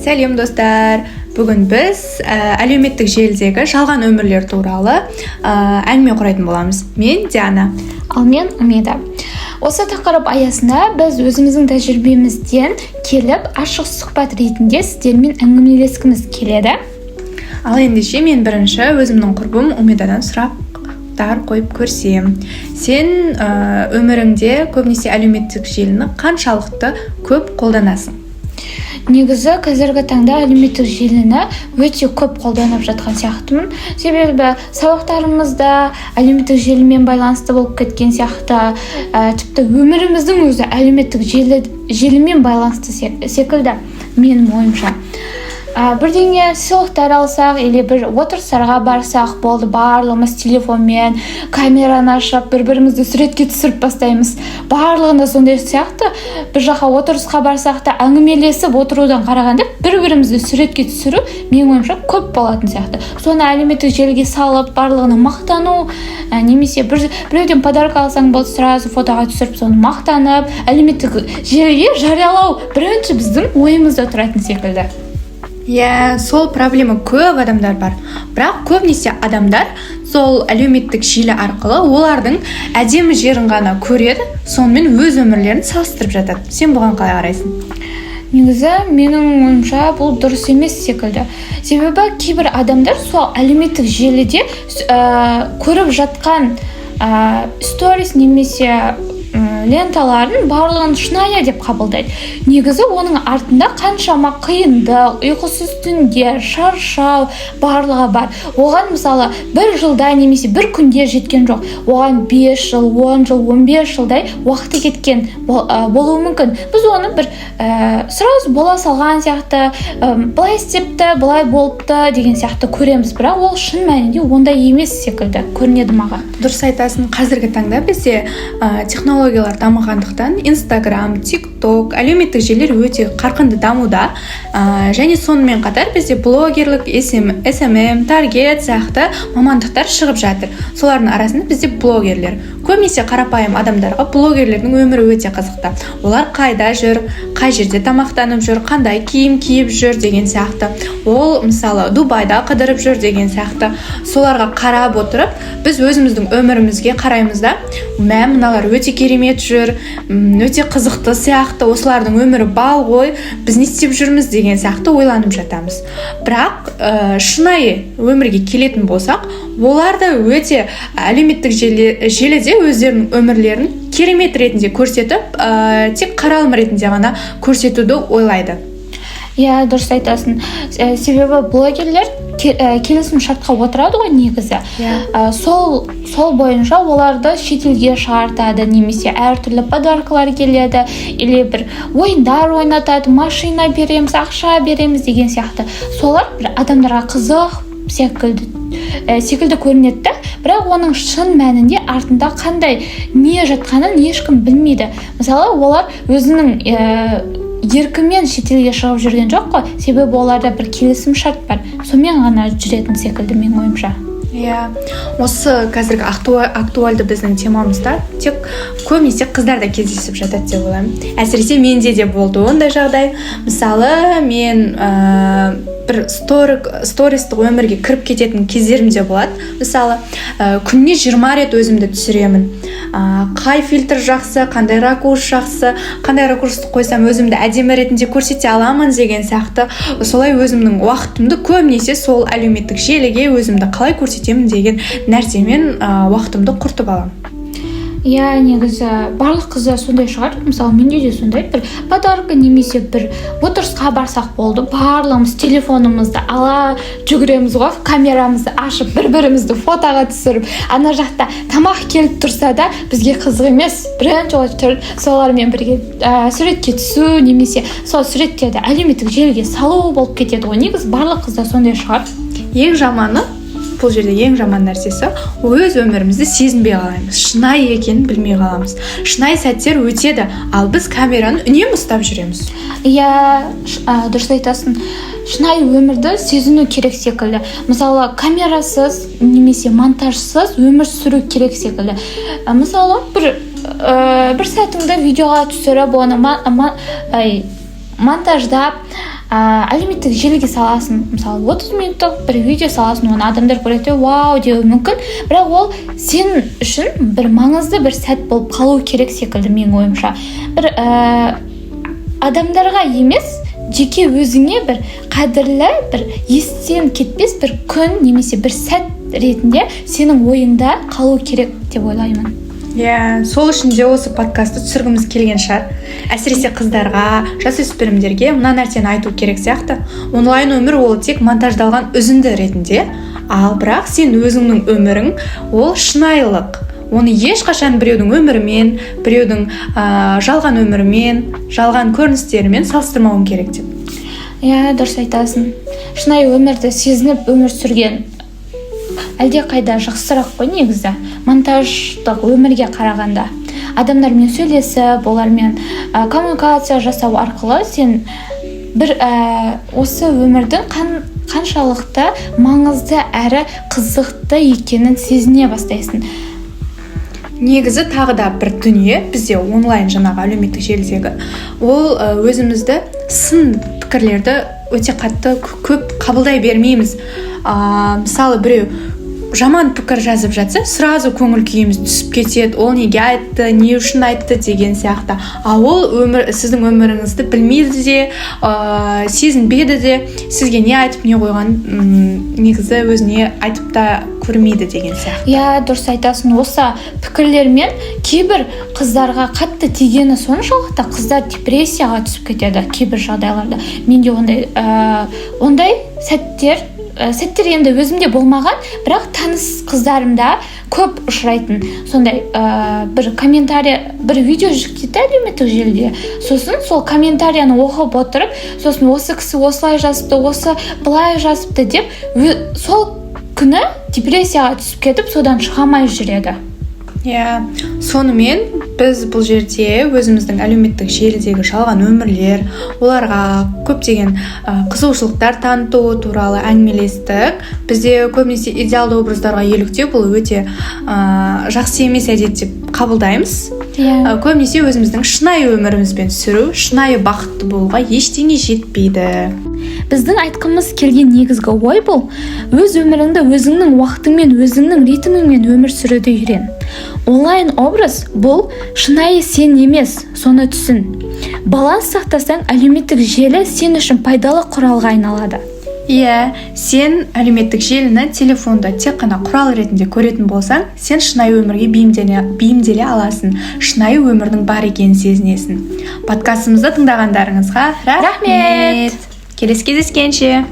Сәлем достар. Бүгін біз әлеуметтік желідегі жалған өмірлер туралы әңгіме құрайтын боламыз. Мен Диана. Ал мен Умеда. Осы тақырып аясында біз өзіміздің тәжірибемізден келіп ашық сұхбат ретінде сіздермен әңгімелескіміз келеді. Ал ендеше мен бірінші өзімнің құрбым Умедадан сұрақтар қойып көрсем. Сен өміріңде көбінесе әлеуметтік желіні қаншалықты көп қолданасың? Негізі қазіргі таңда әлеуметтік желіні өте көп қолданып жатқан сияқтымын. Себебі сабақтарымызда әлеуметтік желімен байланысты болып кеткен сияқты, тіпті өміріміздің өзі әлеуметтік желімен байланысты секілді менің ойымша. Бірдеңе сыйлықтар алсақ, или бір отырыстарға барсақ болды, барлығымыз телефонмен камераны ашып, бір-бірімізді суретке түсіріп бастаймыз. Барлығында сондай сияқты. Bir жаққа отырысқа барсақ та әңгімелесіп отырудан қарағанда бір-бірімізді суретке түсіру менің ойымша көп болатын сияқты. Соны әлеуметтік желіге салып, барлығына мақтану, немесе біреуден подарок алсаң болды, сразу фотоға түсіріп, соны мақтанып, әлеуметтік желіге жариялау бірінші біздің ойымызда тұратын секілді. Сол проблема көп адамдар бар. Бірақ көбінесе адамдар сол әлеуметтік желі арқылы олардың әдемі жерін ғана көреді, сонымен өз өмірлерін салыстырып жатады. Сен бұған қалай қарайсың? Негізі менің ойымша бұл дұрыс емес секілді. Себебі кейбір адамдар сол әлеуметтік желіде көріп жатқан сторис немесе ленталарын барлығын шынайы деп қабылдайды. Негізі оның артында қаншама қиындық, ұйқысыз түндер, шаршау барлығы бар. Оған мысалы бір жылда немесе бір күнде жеткен жоқ. Оған 5 жыл, 10 жыл, 15 жылдай уақыты кеткен болуы мүмкін. Біз оны бір сразу бола салған сияқты, былай істепті, былай болыпты деген сияқты көреміз. Бірақ ол шын мәнінде ондай емес секілді көрінеді маған. Дұрыс айтасың. Қазіргі таңда бізде технологиялар дамығандықтан Instagram, TikTok, әлеуметтік желілер өте қарқынды дамуда. Және сонымен қатар бізде блогерлік, SMM, таргет сияқты мамандықтар шығып жатыр. Солардың арасында бізде блогерлер. Көбінесе қарапайым адамдарға блогерлердің өмірі өте қызықты. Олар қайда жүр, қай жерде тамақтанып жүр, қандай киім киіп жүр деген сияқты. Ол мысалы Дубайда қыдырып жүр деген сияқты. Соларға қарап отырып, біз өзіміздің өмірімізге қараймыз да, мыналар өте керемет жүр, өте қызықты сияқты, осылардың өмірі бал ғой, біз не істеп жүрміз деген сияқты ойланып жатамыз. Бірақ шынайы өмірге келетін болсақ, олар да өте әлеуметтік желіде өздерінің өмірлерін керемет ретінде көрсетіп, тек қаралым ретінде ғана көрсетуді ойлайды. Дұрыс айтасың. Себебі блогерлер келісім шартқа отырады ғой негізі. Сол бойынша оларды шетелге шығартады, немесе әртүрлі подаркалар келеді, или бір ойындар ойнатады, машина береміз, ақша береміз деген сияқты. Солар бір адамдарға қызық секілді көрінеді, бірақ оның шын мәнінде артында қандай не жатқанын ешкім білмейді. Мысалы, олар өзінің еркімен шетелге шығып жүрген жоқ қой, себебі оларда бір келісім шарт бар. Сонымен ғана жүретін секілді менің ойымша. Осы қазіргі актуальды біздің темамызда тек көбінесе қыздарда кездесіп жатады деп ойлаймын. Әсіресе менде де болды ондай жағдай. Мысалы, мен бір стористік өмірге кіріп кететін кездерімде болады. Мысалы, күніне 20 рет өзімді түсіремін. Қай фильтр жақсы, қандай ракурс жақсы, қандай ракурсты қойсам өзімді әдемі ретінде көрсете аламын деген сияқты. Солай өзімнің уақытымды көбінесе сол әлеуметтік желіге өзімді қалай көрсетемін деген нәрсемен уақытымды құртып аламын. Негізі барлық қыздар сондай шығар. Мысалы, менде де сондай бір подарка немесе бір отырысқа барсақ болды, барлығымыз телефонымызды ала жүгіреміз ғой, камерамызды ашып, бір-бірімізді фотоға түсіріп, ана жақта тамақ келіп тұрса да бізге қызық емес. Бірінші очередь солармен бірге суретке түсу, немесе сол суреттерді әлеуметтік желіге салу болып кетеді ғой. Негізі барлық қыздар сондай шығар. Ең жаманы, бұл жерде ең жаман нәрсесі, өз өмірімізді сезінбей қаламыз, шынайы екенін білмей қаламыз. Шынайы сәттер өтеді, ал біз камераны үнемі ұстап жүреміз. Дұрыс айтасың. Шынайы өмірді сезіну керек секілді. Мысалы, камерасыз немесе монтажсыз өмір сүру керек секілді. Мысалы, бір сәтіңді видеоға түсіріп, оны монтаждап, әлеуметтік желіге саласың, мысалы 30 минуттық бір видео саласың, оны адамдар көреді, вау деуі мүмкін, бірақ ол сен үшін бір маңызды бір сәт болып қалу керек секілді менің ойымша. Бір адамдарға емес, жеке өзіңе бір қадірлі, бір естен кетпес бір күн немесе бір сәт ретінде сенің ойыңда қалу керек деп ойлаймын. Сол үшін де осы подкастты түсіргіміз келген шығар. Әсіресе қыздарға, жасөспірімдерге мына нәрсені айту керек сияқты. Онлайн өмір ол тек монтаждалған үзінді ретінде, ал бірақ сен өзіңнің өмірің ол шынайылық. Оны ешқашан біреудің өмірімен, біреудің жалған өмірімен, жалған көріністерімен салыстырмауың керек деп. Дұрыс айтасың. Шынайы өмірді сезініп өмір сүрген әлде қайда жақсырақ қой негізі, монтаждық өмірге қарағанда. Адамдармен сөйлесіп, олармен коммуникация жасау арқылы сен бір осы өмірдің қаншалықты маңызды әрі қызықты екенін сезіне бастайсың. Негізі тағы да бір дүние бізде онлайн жаңағы әлеуметтік желідегі, ол өзімізді сын пікірлерді өте қатты көп қабылдай бермейміз. Мысалы біреу жаман пікір жазып жатса, сразу көңіл күйіміз түсіп кетеді. Ол неге айтты, не үшін айтты деген сияқты. Ол сіздің өміріңізді білмейді де, сезінбеді де, сізге не айтып, не қойған негізі өзіне айтып та көрмейді деген сияқты. Дұрыс айтасың. Осы пікірлермен кейбір қыздарға қатты тигені соншалықты қыздар депрессияға түсіп кетеді кейбір жағдайларда. Менде ондай сәттер енді өзімде болмаған, бірақ таныс қыздарымда көп ұшырайтын. Сондай бір комментарий, бір видео жүктейді әлеуметтік желіде. Сосын сол комментарияны оқып отырып, сосын осы кісі осылай жазыпты, осы былай жазыпты деп, сол күні депрессияға түсіп кетіп, содан шыға алмай жүреді. Сонымен біз бұл жерде өзіміздің әлеуметтік желідегі жалған өмірлер, оларға көптеген қызығушылықтар таныту туралы әңгімелестік. Бізде көбінесе идеалды образдарға еліктеу бұл өте жақсы емес әдет деп қабылдаймыз. Көбінесе өзіміздің шынайы өмірімізбен сүру, шынайы бақытты болуға ештеңе жетпейді. Біздің айтқымыз келген негізгі ой бұл: өз өміріңді өзіңнің уақытыңмен, өзіңнің ритміңмен өмір сүруді үйрен. Онлайн образ бұл шынайы сен емес, соны түсін. Баланс сақтасаң, әлеуметтік желі сен үшін пайдалы құралға айналады. Сен әлеуметтік желіні телефонда тек қана құрал ретінде көретін болсаң, сен шынайы өмірге бейімделе аласың, шынайы өмірдің бар екенін сезінесің. Подкастымызды тыңдағандарыңызға рахмет. Келесі кездескенше.